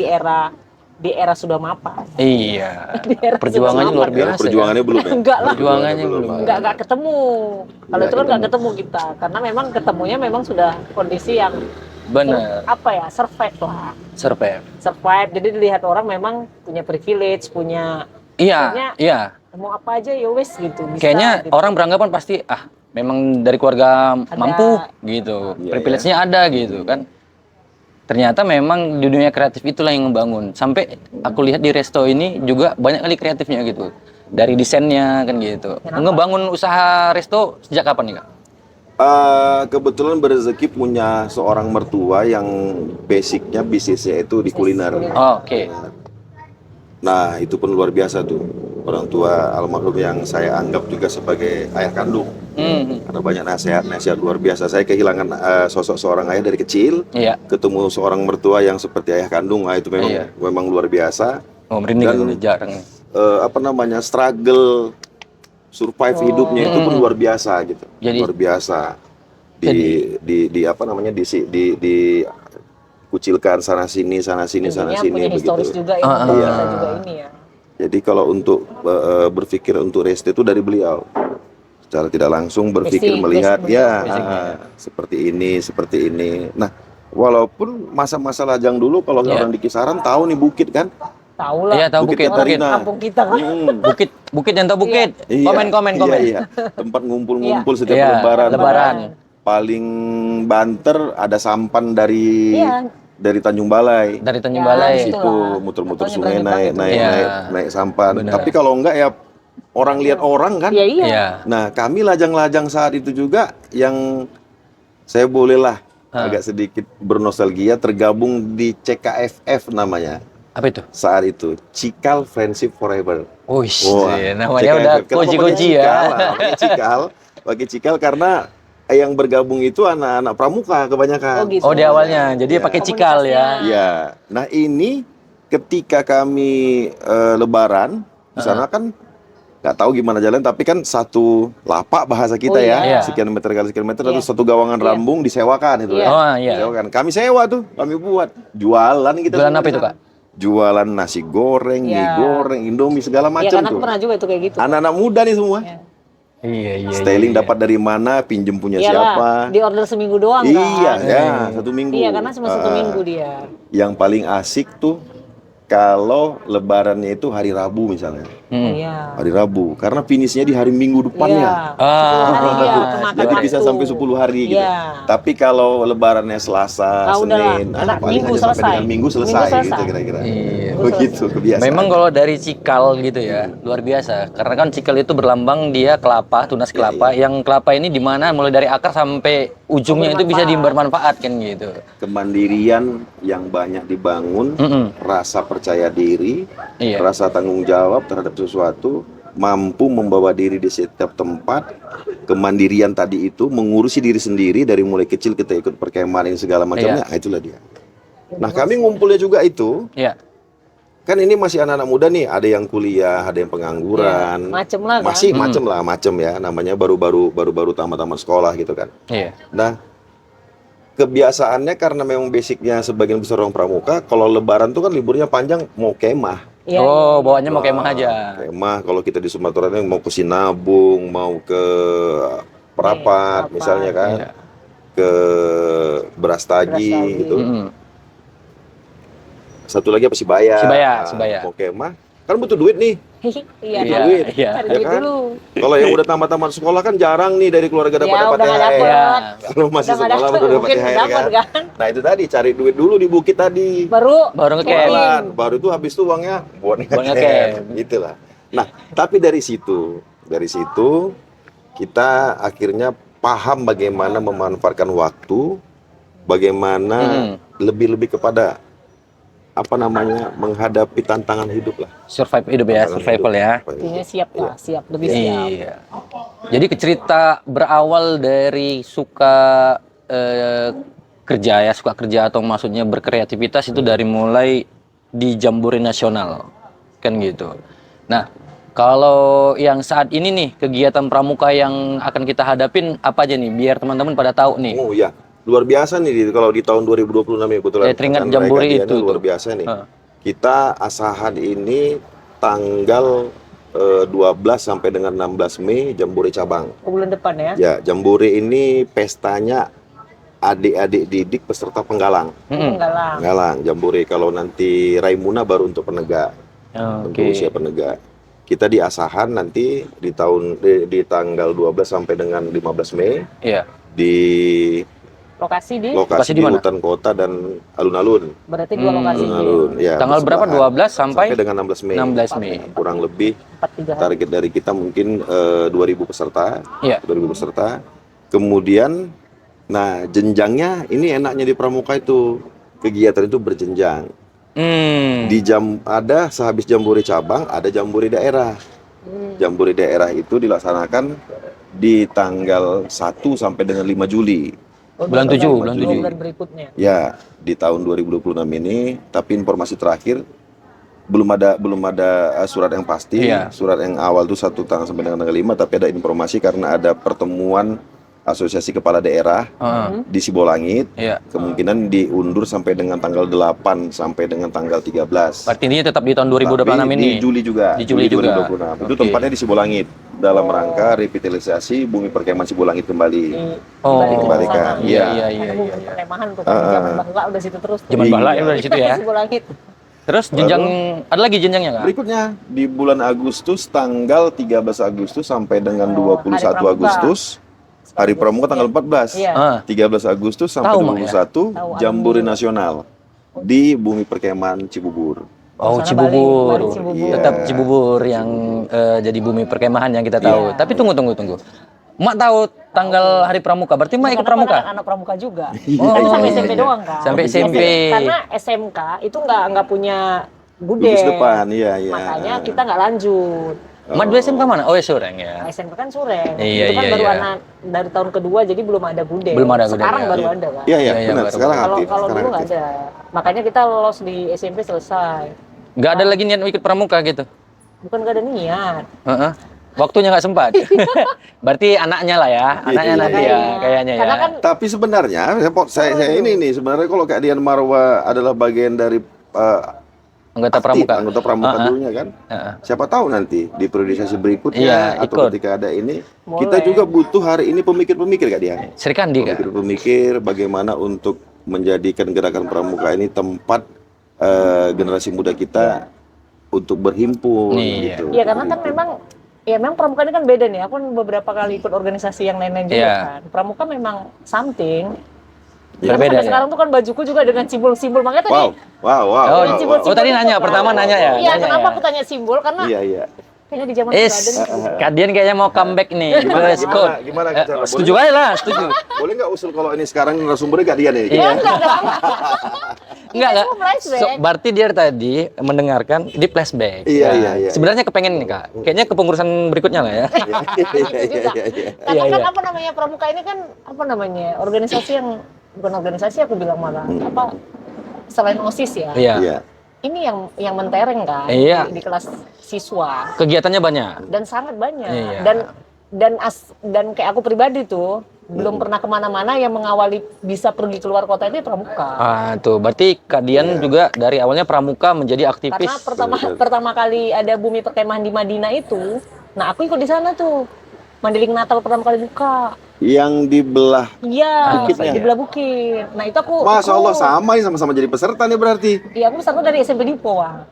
di era sudah mapan. Iya. Di era Perjuangannya sudah luar mapan. biasa. Perjuangannya belum ya? Enggak lah. Perjuangannya belum. Enggak ketemu. Kalau Nggak itu kan enggak ketemu. ketemu kita, karena memang ketemunya memang sudah kondisi yang Bener. survive lah. Survive. Jadi dilihat orang memang punya privilege, punya Iya, iya. mau apa aja ya wes gitu. Bisa, Kayaknya gitu. orang beranggapan pasti memang dari keluarga Ada. mampu gitu. Iya, Privilege-nya ada gitu kan. Ternyata memang di dunia kreatif itulah yang ngebangun. Sampai aku lihat di resto ini juga banyak kali kreatifnya gitu. Dari desainnya kan gitu. Kenapa? Ngebangun usaha resto sejak kapan nih, Kak? Kebetulan berrezeki punya seorang mertua yang basicnya bisnisnya itu di kuliner. Oh, oke. Nah, itu pun luar biasa tuh. Orang tua almarhum yang saya anggap juga sebagai ayah kandung. Karena banyak nasihat luar biasa. Saya kehilangan sosok seorang ayah dari kecil. Iya. Ketemu seorang mertua yang seperti ayah kandung, itu Iya. memang luar biasa. Oh, merinding Dan- udah jarang. Struggle survive hidupnya itu pun luar biasa gitu. Jadi- luar biasa. Dikucilkan sana sini Intinya punya historis begitu. juga ini Iya. kita juga ini ya. Jadi kalau untuk berpikir untuk rest itu dari beliau. Secara tidak langsung berpikir Basic, melihat basic ya basicnya. seperti ini. Nah, walaupun masa-masa lajang dulu kalau Iya. orang di Kisaran tahu nih bukit kan. Tahu lah. Iya, tahu Bukit bukit. Katarina. Kampung kita kan. Bukit yang tahu bukit. Iya, Komen. Iya. Tempat ngumpul-ngumpul setiap Iya, lebaran. lebaran. Paling banter ada sampan dari Iya. Tanjung Balai. Dari Tanjung Ya, Balai. di situ. Itu Itulah. muter-muter Atau sungai nyebrang-nyebrang naik itu. Iya. sampan. Benar. Tapi kalau enggak ya orang lihat orang kan. Iya, iya. Iya. Nah, kami lajang-lajang saat itu juga yang saya bolehlah agak sedikit bernostalgia tergabung di CKFF namanya. Apa itu? Saat itu Cikal Friendship Forever. Wih, Wah, namanya udah CKFF. Kenapa koji-koji pakai ya. Cikal? Pakai Cikal, pakai Cikal karena yang bergabung itu anak-anak pramuka kebanyakan. Oh, gitu. Oh, di awalnya. Jadi Iya. pakai cikal ya. Iya. Nah, ini ketika kami lebaran di sana kan nggak tahu gimana jalan, tapi kan satu lapak bahasa kita Oh, ya, iya. sekian meter kali sekian meter, Iya. atau satu gawangan Iya. rambung disewakan itu Iya. ya. Oh, iya. Sewakan. Kami sewa tuh, kami buat jualan kita. Jualan semua apa di itu, sana. Kak? Jualan nasi goreng, mie Iya. goreng, Indomie segala Iya, macam karena aku tuh. pernah juga itu kayak gitu. Anak-anak muda nih semua. Iya. Styling dapat dari mana, pinjem punya Iyalah, siapa. di order seminggu doang Iya, kan. ya, 1 minggu. Iya, karena cuma 1 minggu dia. Yang paling asik tuh kalau lebarannya itu hari Rabu misalnya. Iya. Hari Rabu, karena finishnya di hari Minggu depannya. Iya. 10 hari dia kemakan Jadi bisa waktu. sampai 10 hari gitu. Iya. Tapi kalau lebarannya Selasa, udahlah. Senin, Anak paling Minggu hanya sampai selesai. dengan Minggu selesai, Minggu selesai. gitu kira-kira. Iya. Begitu kebiasaan. Memang kalau dari cikal gitu ya, luar biasa. Karena kan cikal itu berlambang dia kelapa, tunas kelapa. Yang kelapa ini di mana mulai dari akar sampai ujungnya itu bisa bermanfaat kan gitu. Kemandirian yang banyak dibangun, rasa percaya diri, Iya. rasa tanggung jawab terhadap sesuatu, mampu membawa diri di setiap tempat, kemandirian tadi itu, mengurusi diri sendiri dari mulai kecil kita ikut perkemahan ini segala macamnya, itulah dia. Nah, kami ngumpulnya juga itu, Iya. kan ini masih anak-anak muda nih, ada yang kuliah, ada yang pengangguran, Macem lah kan. masih macem ya, namanya baru-baru tamat sekolah gitu kan. Iya. Nah, kebiasaannya karena memang basicnya sebagian besar orang pramuka, kalau lebaran tuh kan liburnya panjang, mau kemah. Iya. Oh, bawaannya mau kemah aja. Kemah, kalau kita di Sumatera ini mau ke Sinabung, mau ke Perapat Perapat. misalnya kan, Iya. ke Brastagi gitu. Mm-mm. Satu lagi apa Sibaya. Sibaya, Nah, Sibaya. mau kemah. kan butuh duit nih. Iya, Iya, duit. iya. cari Ya duit kan? dulu. Kalau yang udah tamat-tamat sekolah kan jarang nih dari keluarga dapat Ya, udah nggak THR. dapet. Iya. Kalau masih Udah nggak sekolah dapet, udah dapat mungkin THR dapat kan. kan. Nah itu tadi cari duit dulu di bukit tadi. Baru ngecamp. Jalan, baru itu habis itu uangnya buat Buat ngecamp. ngecamp. Gitulah. Nah, tapi dari situ kita akhirnya paham bagaimana memanfaatkan waktu, bagaimana lebih-lebih kepada apa namanya menghadapi tantangan hidup lah. Survive hidup ya, Tantangan survival hidup. ya. Intinya siap lah, siap, lebih siap. Iya. Jadi cerita berawal dari suka kerja ya, suka kerja atau maksudnya berkreativitas itu dari mulai di Jambore Nasional, kan gitu. Nah, kalau yang saat ini nih kegiatan pramuka yang akan kita hadapin apa aja nih, biar teman-teman pada tahu nih. Oh ya, luar biasa nih kalau di tahun 2026 ya kebetulan. Teringat acara Jambore mereka itu luar tuh. biasa nih. Heeh. Kita asahan ini tanggal 12 sampai dengan 16 Mei Jambore cabang. Bulan depan ya. Ya, Jambore ini pestanya adik-adik didik peserta penggalang. Penggalang. Penggalang Jambore. Kalau nanti Raimuna baru untuk penegak. Untuk Oke. usia penegak. Kita di asahan nanti di tanggal 12 sampai dengan 15 Mei Iya. di Lokasi di lokasi di di mana? hutan kota dan alun-alun. berarti dua lokasi di Alun-alun. Ya, Tanggal berapa? bersebelahan. 12 sampai dengan 16 Mei. 16 Mei. Kurang lebih 4-3 hari. target dari kita mungkin 2.000 peserta. Iya. 2.000 peserta. Kemudian nah, jenjangnya ini enaknya di pramuka itu kegiatan itu berjenjang. Ada sehabis Jambore cabang, ada Jambore daerah. Jambore daerah itu dilaksanakan di tanggal 1 sampai dengan 5 Juli. Bulan 7, bulan 7. Bulan berikutnya. Ya, di tahun 2026 ini, tapi informasi terakhir belum ada surat yang pasti. Iya. Surat yang awal itu 1 tanggal sampai dengan tanggal 5, tapi ada informasi karena ada pertemuan Asosiasi Kepala Daerah di Sibolangit. Iya. Kemungkinan diundur sampai dengan tanggal 8 sampai dengan tanggal 13. Berarti ini tetap di tahun 2026 Tapi ini. di Juli juga. Di Juli juga. 2026. Itu Oke. tempatnya di Sibolangit dalam rangka revitalisasi bumi perkemahan Sibolangit kembali. Dikembalikan. Iya, Iya. iya. Ada bumi perkemahan tuh kan zaman bahla udah situ terus. Zaman Iya. bahla ya udah di situ ya. Sibolangit. Terus jenjang ada lagi jenjangnya nggak? Berikutnya di bulan Agustus tanggal 13 Agustus sampai dengan 21 Hari Pramuka. Agustus. Hari Pramuka tanggal 14. Iya. 13 Agustus sampai Tahu, Mak, 21 Tahu, Jambore Nasional di bumi perkemahan Cibubur. Oh, Sana Cibubur. Bali Cibubur. Tetap Cibubur yang jadi bumi perkemahan yang kita tahu. Tapi tunggu. Mak tahu tanggal Hari Pramuka, berarti Mak ikut Karena pramuka? anak pramuka juga. Oh, Kan sampai SMP doang kan. Sampai SMP. Karena SMK itu nggak punya bude. Lulus depan, iya. Makanya kita nggak lanjut. Mak dua SMK mana? Oh, ya Sureng ya. SMK kan Sureng. Iya, itu kan iya, baru iya. anak dari tahun kedua jadi belum ada bude. Belum ada bude, Sekarang ya. baru ada kan. Iya, Iya, benar. baru- Sekarang Kalau aktif. kalau Sekarang dulu nggak aktif. ada. Makanya kita lolos di SMP selesai. Nggak ada lagi niat ikut pramuka gitu? Bukan nggak ada niat. Heeh. Waktunya nggak sempat. Berarti anaknya lah ya, anaknya Iya, nanti iya. ya kayaknya ya. Karena kan Tapi sebenarnya saya ini nih sebenarnya kalau Kak Dian Marwa adalah bagian dari Anggota aktif, pramuka. anggota pramuka dulunya kan. Heeh. Siapa tahu nanti di priorisasi berikutnya Iya, atau ikut. ketika ada ini Boleh. kita juga butuh hari ini pemikir-pemikir Kak Dian. Sri Kandi Kak. Pemikir-pemikir bagaimana untuk menjadikan gerakan pramuka ini tempat generasi muda kita untuk berhimpun Iya. gitu. ya karena kan memang pramuka ini kan beda nih. Aku kan beberapa kali ikut organisasi yang lain-lain juga Iya. kan. Pramuka memang something. Berbeda Karena sampai ya? sekarang tuh kan bajuku juga dengan simbol-simbol. Makanya tadi Oh, tadi nanya, pertama nanya ya? Iya, Nanya kenapa ya? aku tanya simbol? Karena Iya. kayaknya di zaman Raden Kak Dian kayaknya mau comeback nih. Gimana, ke Scott. gimana cara? Setuju aja lah, setuju. Boleh nggak usul kalau ini sekarang narasumbernya Kak Dian ini? Iya. enggak dong. Enggak. Itu flashback. Berarti dia tadi mendengarkan di flashback. Iya, Nah, iya, iya. Sebenarnya kepengen nih Kak. Kayaknya kepengurusan berikutnya lah ya. Iya. Karena Iya, kan iya. apa namanya pramuka ini kan apa namanya organisasi yang bukan organisasi aku bilang malah apa selain OSIS ya. Iya. Iya. Ini yang mentereng kan Iya. di kelas siswa Kegiatannya banyak. dan sangat banyak Iya. dan kayak aku pribadi tuh belum pernah kemana-mana yang mengawali bisa pergi keluar kota itu pramuka. Ah, tuh. Berarti Kak Dian juga dari awalnya pramuka menjadi aktivis. Karena pertama kali ada bumi perkemahan di Madinah itu, nah aku ikut di sana tuh. Mandiling Natal pertama kali buka. Yang dibelah. Iya, Bukitnya. di belah bukit. Nah itu aku Masya Allah ikut. sama nih sama-sama jadi peserta nih berarti. Iya, aku peserta dari SMP Dipo, Wang.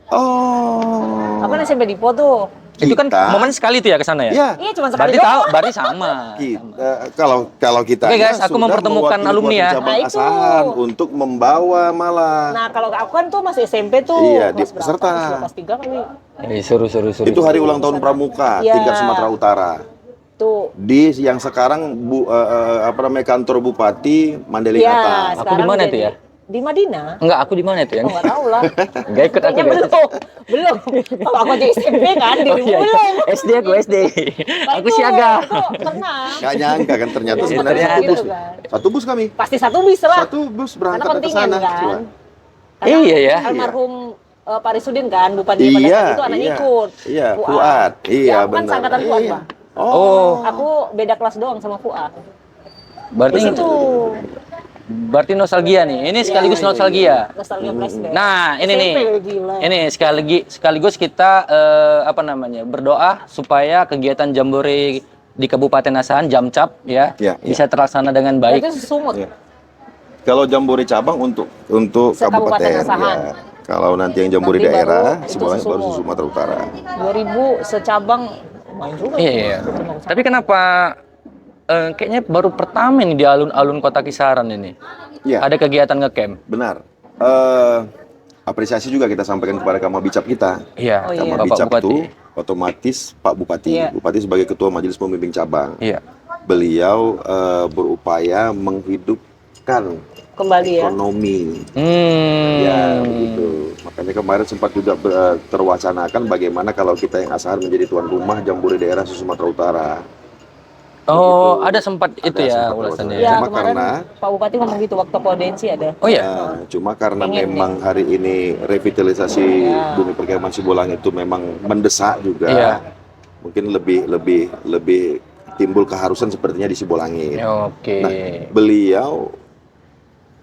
Oh. Aku kan SMP Dipo tuh. Itu kan Kita- momen sekali tuh ya ke sana ya? Iya. Iya, cuma sekali Berarti doang. tahu, berarti sama. Kalau kita Oke, guys, aku mempertemukan alumni ya. cabang Nah, itu. Asahan untuk membawa malah. Nah, kalau aku kan tuh masih SMP tuh. Iya, di kelas berapa? peserta. Kelas 3 kali. Seru. Itu hari ulang tahun Pramuka Iya. tingkat Sumatera Utara. Tuh. Di yang sekarang kantor Bupati Mandailing Iya, Atas. Aku di sekarang mana jadi- itu ya? Di Madinah. Enggak, aku di mana itu ya? Oh, nggak tahu lah. Enggak ikut aku. Kayaknya guys. belum. Kalau aku aja SMP kan, Oh, iya, belum. SD aku SD. Aku Itu, siaga. itu pernah. Gak nyangka kan ternyata Iya, sebenarnya ternyata. satu bus. Gitu kan. Satu bus kami. Pasti satu bis lah. Satu bus Karena berangkat ke kontingen sana. kan. Iya, ya. Almarhum Pak Risudin kan, Bupati pada Iya, saat itu anaknya iya. ikut. Iya, Fuad. Iya, Ya, aku kan benar. seangkatan Fuad, Iya. Pak. Oh, Aku beda kelas doang sama Fuad. berarti Di situ. berarti nostalgia nih. Ini sekaligus nostalgia. Nostalgia flashback. Nah, ini nih. SMP, gila. Ini sekaligus kita berdoa supaya kegiatan Jambore di Kabupaten Asahan Jamcap ya Ya, bisa terlaksana dengan baik. Itu sumut. Iya. Kalau Jambore cabang untuk Se-Kabupaten kabupaten Asahan. ya. Kalau nanti yang Jambore Nanti daerah, baru itu semuanya baru Sumut. Sumatera Utara. 2000 secabang main juga. Iya. Tapi kenapa kayaknya baru pertama nih di alun-alun Kota Kisaran ini Iya. ada kegiatan ngecamp. Benar. Apresiasi juga kita sampaikan kepada Kamabicap kita. Iya, Oh, iya. Bapak Kamabicap Bupati. itu otomatis Pak Bupati. Iya. Bupati sebagai ketua majelis pembimbing cabang. Iya. Beliau berupaya menghidupkan Kembali ya. ekonomi. Hmm. Ya, begitu. Makanya kemarin sempat juga terwacanakan bagaimana kalau kita yang Asahan menjadi tuan rumah Jambore daerah Sumatera Utara. Oh, Begitu. ada sempat itu Ada ya sempat ulasannya. Ya, Cuma kemarin karena- Pak Bupati ngomong gitu waktu kodensi ada. Oh iya. Cuma karena Pengen, memang hari ini revitalisasi Ya. bumi perkemahan Sibolang itu memang mendesak juga. Iya. Mungkin lebih timbul keharusan sepertinya di Sibolangit. Oke. Nah, beliau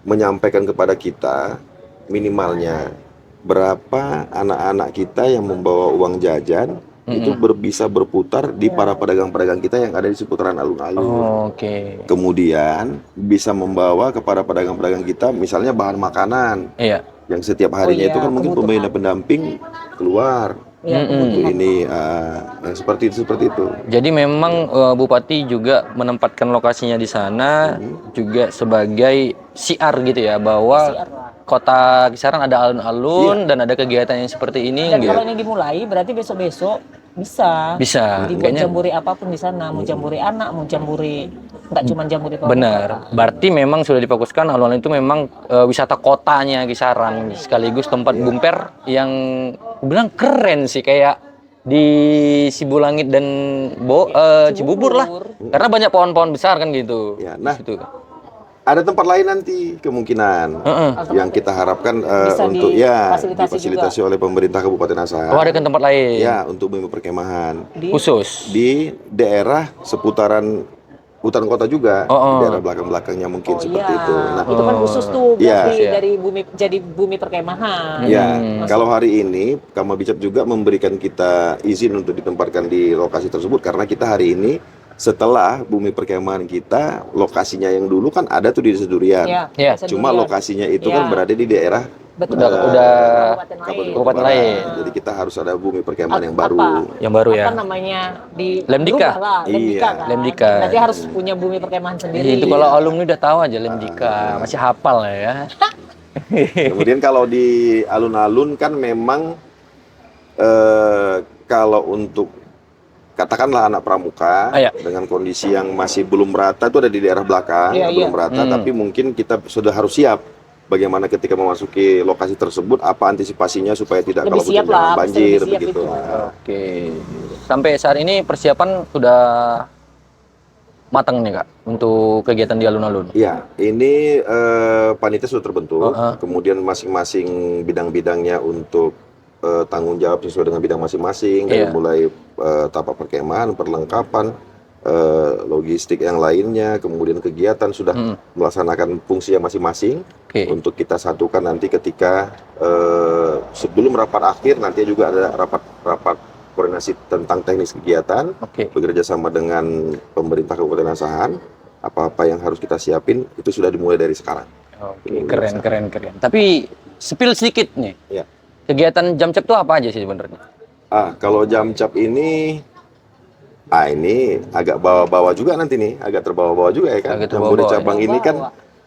menyampaikan kepada kita minimalnya berapa anak-anak kita yang membawa uang jajan itu bisa berputar di para pedagang-pedagang kita yang ada di seputaran alun-alun. Oke. Kemudian bisa membawa kepada pedagang-pedagang kita misalnya bahan makanan Iya. yang setiap harinya Oh iya, itu kan mungkin kebutuhan. pembina pendamping keluar Ya, untuk ini yang seperti itu. Jadi memang Bupati juga menempatkan lokasinya di sana juga sebagai siar gitu ya bahwa Siar lah. Kota Kisaran ada alun-alun dan ada kegiatan yang seperti ini Dan gitu. kalau ini dimulai berarti besok-besok bisa. Bisa. Dibuat Kayaknya jambore apapun di sana, mau jambore anak, mau jambore nggak cuma jambore pramuka. benar. Berarti memang sudah difokuskan alun-alun itu memang wisata kotanya Kisaran sekaligus tempat bumper yang aku bilang keren sih kayak di Sibulangit dan Cibubur lah. Karena banyak pohon-pohon besar kan gitu. Ya, nah. Di situ. Ada tempat lain nanti kemungkinan yang kita harapkan Bisa untuk difasilitasi oleh pemerintah Kabupaten Asahan. Oh, ada kan tempat lain Ya, untuk bumi perkemahan khusus. di daerah seputaran hutan kota juga, Oh. di daerah belakang-belakangnya mungkin seperti itu. Nah, itu kan khusus tuh Iya. berarti Iya. dari bumi jadi bumi perkemahan. ya, kalau hari ini Kamabicap juga memberikan kita izin untuk ditempatkan di lokasi tersebut karena kita hari ini setelah bumi perkemahan kita, lokasinya yang dulu kan ada tuh di Sedurian. Ya, Iya. bisa Cuma dilihat. lokasinya itu Iya. kan berada di daerah Betul. Udah Kabupaten lain. Jadi kita harus ada bumi perkemahan yang Apa? baru. Yang baru ya. Apa namanya di Lemdika. berubah lah, Lemdika Iya. kan. Lemdika. Berarti harus punya bumi perkemahan sendiri. Itu kalau alumni udah tahu aja Lemdika, masih hafal ya. Kemudian kalau di alun-alun kan memang kalau untuk katakanlah anak pramuka Iya. dengan kondisi yang masih belum merata itu ada di daerah belakang, Iya, belum iya. merata, tapi mungkin kita sudah harus siap bagaimana ketika memasuki lokasi tersebut, apa antisipasinya supaya tidak Lebih kalau siap hujan lah, jangan pasti banjir lebih siap begitu. itu. Nah, Oke. Sampai saat ini persiapan sudah matang nih Kak untuk kegiatan di alun-alun. Iya, ini panitia sudah terbentuk, Heeh. kemudian masing-masing bidang-bidangnya untuk tanggung jawab sesuai dengan bidang masing-masing, dari Iya. mulai tapak perkemahan, perlengkapan, logistik yang lainnya, kemudian kegiatan sudah melaksanakan fungsinya masing-masing Oke. untuk kita satukan nanti ketika sebelum rapat akhir nanti juga ada rapat koordinasi tentang teknis kegiatan. Oke. Bekerja sama dengan pemerintah Kabupaten Asahan, apa-apa yang harus kita siapin itu sudah dimulai dari sekarang. Oke, keren. Tapi spill sedikit nih. Ya. Kegiatan Jamcap itu apa aja sih sebenarnya? Kalau Jamcap ini agak bawa-bawa juga nanti nih, agak terbawa-bawa juga ya kan. Agak Jambore terbawa-bawa, cabang ya. ini kan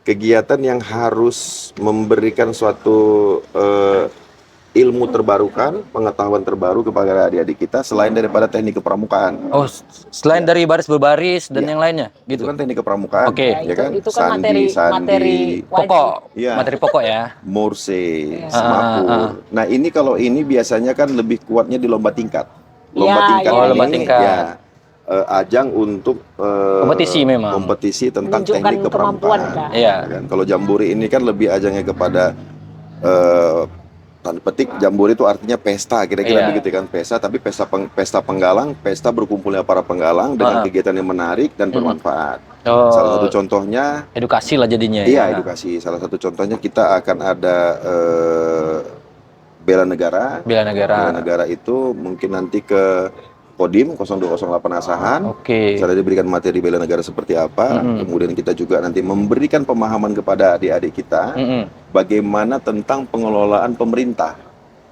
kegiatan yang harus memberikan suatu ilmu terbarukan, pengetahuan terbaru kepada adik-adik kita selain daripada teknik kepramukaan. Oh, selain dari baris berbaris dan Iya. yang lainnya, Itu gitu. kan teknik kepramukaan, Oke. ya kan? Itu kan materi wajib. Pokok, Iya. materi pokok ya. Morse, Iya. semapur. Nah ini kalau ini biasanya kan lebih kuatnya di lomba tingkat. Lomba Iya, tingkat iya, ini lomba tingkat. ya ajang untuk Kompetisi memang. kompetisi tentang Menunjukkan teknik kemampuan, kepramukaan. kan? Iya. Ya kan? Kalau jambore ini kan lebih ajangnya kepada tanda petik jambore itu artinya pesta, kira-kira Iya. begitu kan, pesta, tapi pesta penggalang, pesta berkumpulnya para penggalang dengan kegiatan yang menarik dan bermanfaat. Oh, Salah satu contohnya edukasi lah jadinya iya, ya. edukasi. Salah satu contohnya kita akan ada bela negara. Bela negara. Bela negara itu mungkin nanti ke Kodim 0208 Asahan. Oke. Cara diberikan materi bela negara seperti apa. Kemudian kita juga nanti memberikan pemahaman kepada adik-adik kita bagaimana tentang pengelolaan pemerintah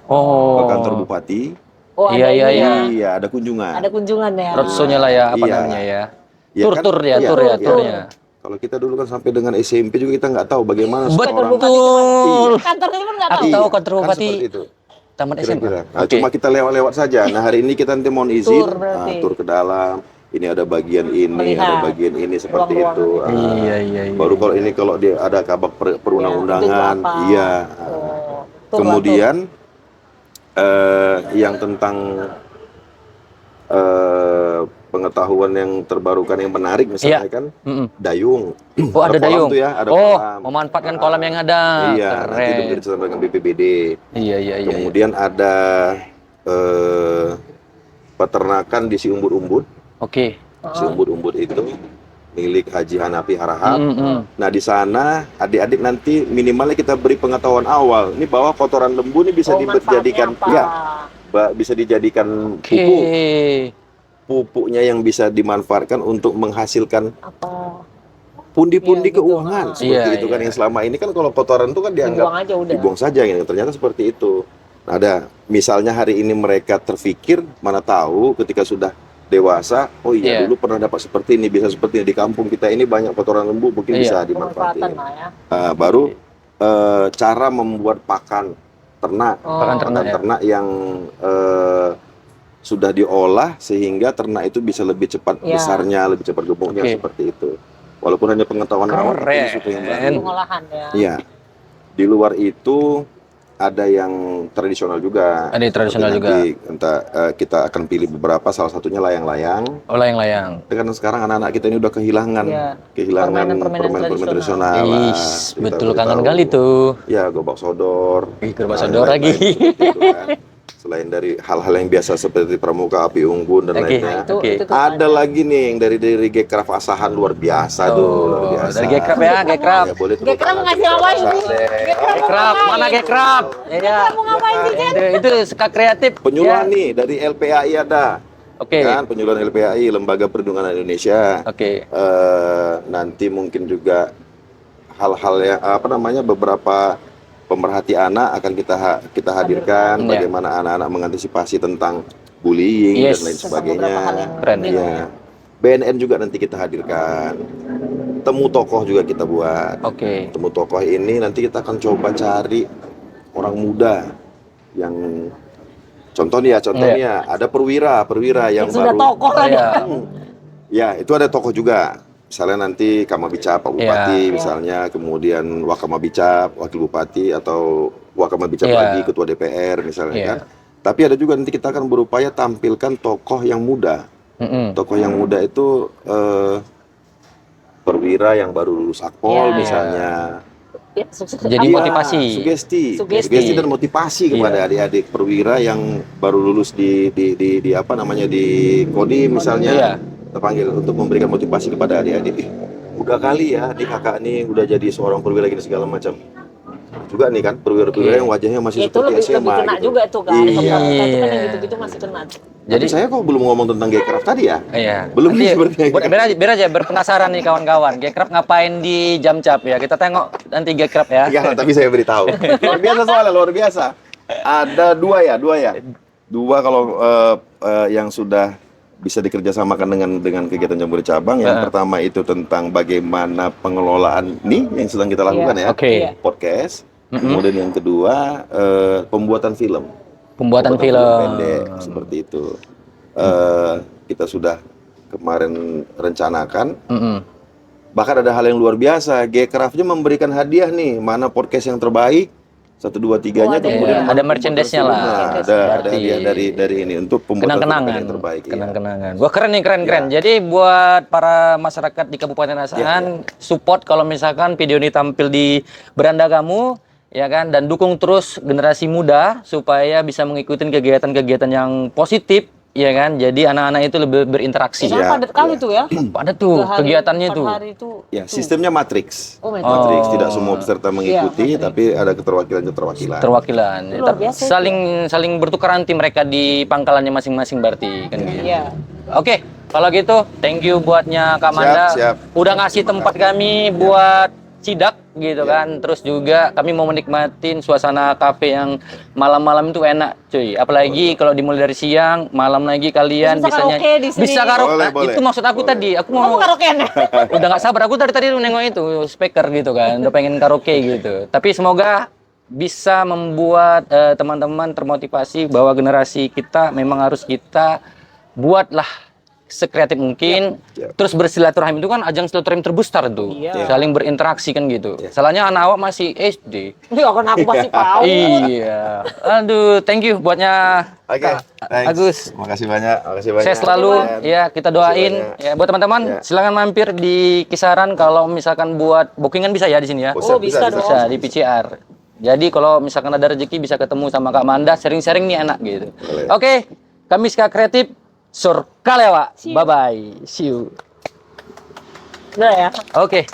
Oh. ke kantor bupati. Oh, Iya, ada iya, ini iya. ya. Iya, ada kunjungan. Ada kunjungan ya. Roadshow-nya lah ya, apa Iya. namanya ya. Iya kan? Tur-tur ya, Iya, tur ya, iya. turnya. Kalau kita dulu kan sampai dengan SMP juga kita nggak tahu bagaimana seorang Betul. Kantornya pun nggak Aku tahu. tahu kantor kan bupati seperti itu. tamat SMA. Kira-kira. Nah, Oke. cuma kita lewat-lewat saja. Nah, hari ini kita nanti mohon izin, Tur berarti. tur ke dalam. Ini ada bagian ini, Melihat ada bagian ini seperti ruang-ruangan itu. Iya, iya, iya. Baru kalau ini kalau dia ada kabak perundang-undangan, itu apa? iya. Oh, tur Kemudian yang tentang pengetahuan yang terbarukan yang menarik misalnya Iya. kan Mm-mm. dayung. Oh, ada kolam dayung. tuh ya, ada Oh, kolam. memanfaatkan kolam yang ada. Iya, nanti itu Keren. bekerja dengan BPBD. Iya, iya, iya. Kemudian ada peternakan di Si Umbud-Umbud. Oke. Si Umbud-Umbud itu milik Haji Hanafi Harahap. Mm-mm. Nah di sana adik-adik nanti minimalnya kita beri pengetahuan awal. Ini bahwa kotoran lembu ini bisa dijadikan, manfaatnya apa? bisa dijadikan Oke. pupuknya yang bisa dimanfaatkan untuk menghasilkan Apa? pundi-pundi Iya, gitu. keuangan seperti Iya, itu kan iya. yang selama ini kan kalau kotoran itu kan dianggap Dibuang aja udah. dibuang saja gitu. Ternyata seperti itu. Nah, ada misalnya hari ini mereka terfikir, mana tahu ketika sudah dewasa, oh iya Iya. dulu pernah dapat seperti ini, bisa seperti ini di kampung kita ini banyak kotoran lembu mungkin Iya. bisa Pemanfaatan dimanfaatkan. lah ya. Baru cara membuat pakan ternak, Oh. Pakan ternak, ya. ternak yang sudah diolah sehingga ternak itu bisa lebih cepat Ya. besarnya, lebih cepat gemuknya Oke. seperti itu. Walaupun hanya pengetahuan awal, tapi ini sesuatu yang baru. Pengolahan ya. Iya. Di luar itu ada yang tradisional juga. Ada yang tradisional Seperti juga. nanti entah kita akan pilih beberapa, salah satunya layang-layang. Oh, layang-layang. Karena sekarang anak-anak kita ini udah kehilangan, Iya. kehilangan Permainan-permainan permainan tradisional. lah. Is, Kita betul udah kangen tahu. kali tuh. Ya, gobak sodor. Ih, gobak Nah, sodor lain-lain lagi. seperti itu kan. Selain dari hal-hal yang biasa seperti pramuka, api unggun dan Oke. lainnya. Itu, Oke. itu tuh Ada lagi nih yang dari Gekraf Asahan luar biasa tuh, luar biasa. Dari Gekraf ya, Gekraf. Ya, boleh tepuk Gekraf tangan ngasih Gekraf apa ini? Asahan. Gekraf, mana Gekraf? Iya. Mau ngapain sih, Jen? Itu suka kreatif. Penyuluhan Ya. nih dari LPAI ada. Oke. Kan penyuluhan LPAI, Lembaga Perlindungan Anak Indonesia. Oke. Nanti mungkin juga hal-hal yang apa namanya beberapa pemerhati anak akan kita hadirkan Iya. bagaimana anak-anak mengantisipasi tentang bullying Yes. dan lain Tentang sebagainya. beberapa hal yang Keren. penting Iya. ya. BNN juga nanti kita hadirkan. Temu tokoh juga kita buat. Oke. Temu tokoh ini nanti kita akan coba cari orang muda yang contohnya ada perwira yang Sudah baru. tokoh lah Iya. ya. Ya, itu ada tokoh juga. Misalnya nanti Kamabicap Pak Bupati, Iya. misalnya kemudian Wakamabicap Wakil Bupati atau Wakamabicap Iya. lagi Ketua DPR misalnya Iya. kan. Tapi ada juga nanti kita akan berupaya tampilkan tokoh yang muda. Mm-mm. Tokoh yang muda itu perwira yang baru lulus Akpol Iya. misalnya. Ya, sukses. Jadi Iya, motivasi. sugesti dan motivasi kepada Iya. adik-adik perwira yang baru lulus di apa namanya di Kodim misalnya. Iya. Terpanggil untuk memberikan motivasi kepada adik-adik. "Ih, udah kali ya di kakak nih udah jadi seorang perwira gini segala macam. Juga nih kan perwira-perwira yang wajahnya masih Itu seperti lebih SMA kena gitu. juga tuh kan. Iya. Kalau kita itu kan yang gitu-gitu masih kena. Jadi saya kok belum ngomong tentang Gekraf tadi ya? Iya. Belum Nanti, sepertinya. biar aja berpenasaran nih kawan-kawan. Gekraf ngapain di Jamcap ya? Kita tengok nanti Gekraf ya. Iya, tapi saya beritahu. Luar biasa soalnya, luar biasa. Ada dua ya. Dua kalau yang sudah bisa dikerjasamakan dengan kegiatan Jambore Cabang. Yang pertama itu tentang bagaimana pengelolaan ini yang sedang kita lakukan ya. Oke. Podcast. Kemudian yang kedua pembuatan film. Pembuatan film pendek seperti itu. Kita sudah kemarin rencanakan. Bahkan ada hal yang luar biasa. G-Craft-nya memberikan hadiah nih, mana podcast yang terbaik. 1, 2, 3-nya kemudian ada merchandise-nya lah. Ada hadiah dari ini untuk pembuatan film yang terbaik. Kenang-kenangan. Wah, keren nih, keren. Jadi buat para masyarakat di Kabupaten Asahan, support kalau misalkan video ini tampil di beranda kamu, ya kan, dan dukung terus generasi muda supaya bisa mengikuti kegiatan-kegiatan yang positif, ya kan. Jadi anak-anak itu lebih berinteraksi. Padat kali tuh ya. Padat tuh kegiatannya tuh. Ya, sistemnya matriks. Oh, matriks, tidak semua peserta mengikuti, tapi ada keterwakilan. Luar biasa Saling bertukar nanti mereka di pangkalannya masing-masing berarti kan gitu. Iya. Oke, kalau gitu thank you buatnya Kak Manda. Siap. Udah ngasih tempat kami buat sidak gitu kan. Terus juga kami mau menikmatin suasana kafe yang malam-malam itu enak, cuy. Apalagi kalau dimulai dari siang, malam lagi kalian bisa bisanya karaoke di sini. bisa karaoke. Boleh. Itu maksud aku tadi. Aku mau karaokean. udah nggak sabar, aku tadi nengok itu speaker gitu kan, udah pengen karaoke gitu. Tapi semoga bisa membuat teman-teman termotivasi bahwa generasi kita memang harus kita buatlah sekreatif mungkin. Terus bersilaturahim itu kan ajang silaturahim terbesar tuh. Saling berinteraksi kan gitu. Salahnya anak awak masih SD. Iya kan aku pasti tahu. Iya. Aduh, thank you buatnya Oke, Agus. Makasih banyak. Saya selalu ya kita doain ya buat teman-teman silakan mampir di Kisaran kalau misalkan buat bookingan bisa ya di sini ya. Bisa dong. Bisa di PCR. Jadi kalau misalkan ada rezeki bisa ketemu sama Kak Manda, sharing-sharing nih enak gitu. Oke, kami Ska Kreatif Sur Kalewa. Bye bye. See you. Udah ya. Oke.